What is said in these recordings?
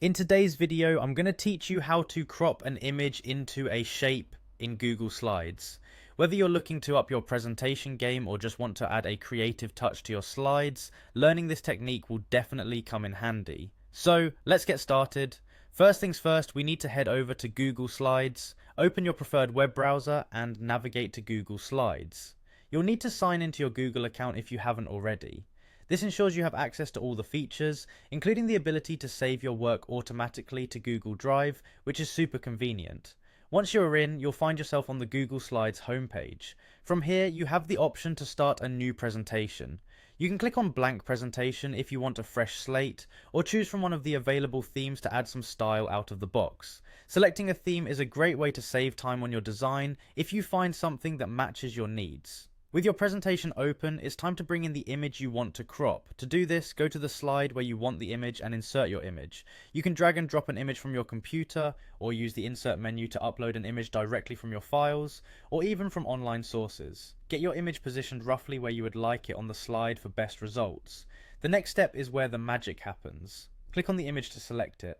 In today's video, I'm going to teach you how to crop an image into a shape in Google Slides. Whether you're looking to up your presentation game or just want to add a creative touch to your slides, learning this technique will definitely come in handy. So let's get started. First things first, we need to head over to Google Slides, open your preferred web browser and navigate to Google Slides. You'll need to sign into your Google account if you haven't already. This ensures you have access to all the features, including the ability to save your work automatically to Google Drive, which is super convenient. Once you're in, you'll find yourself on the Google Slides homepage. From here, you have the option to start a new presentation. You can click on blank presentation if you want a fresh slate, or choose from one of the available themes to add some style out of the box. Selecting a theme is a great way to save time on your design if you find something that matches your needs. With your presentation open, it's time to bring in the image you want to crop. To do this, go to the slide where you want the image and insert your image. You can drag and drop an image from your computer, or use the insert menu to upload an image directly from your files, or even from online sources. Get your image positioned roughly where you would like it on the slide for best results. The next step is where the magic happens. Click on the image to select it.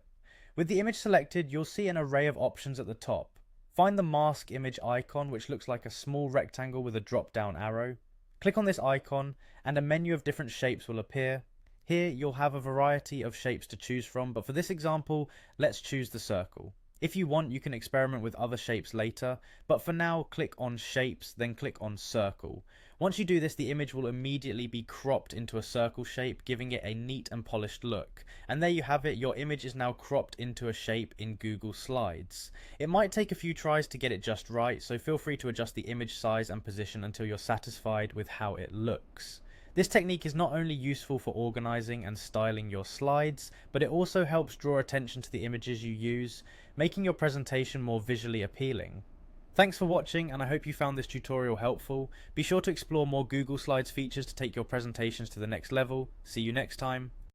With the image selected, you'll see an array of options at the top. Find the mask image icon, which looks like a small rectangle with a drop down arrow. Click on this icon and a menu of different shapes will appear. Here you'll have a variety of shapes to choose from, but for this example, let's choose the circle. If you want, you can experiment with other shapes later, but for now, click on Shapes, then click on Circle. Once you do this, the image will immediately be cropped into a circle shape, giving it a neat and polished look. And there you have it, your image is now cropped into a shape in Google Slides. It might take a few tries to get it just right, so feel free to adjust the image size and position until you're satisfied with how it looks. This technique is not only useful for organizing and styling your slides, but it also helps draw attention to the images you use, making your presentation more visually appealing. Thanks for watching, and I hope you found this tutorial helpful. Be sure to explore more Google Slides features to take your presentations to the next level. See you next time.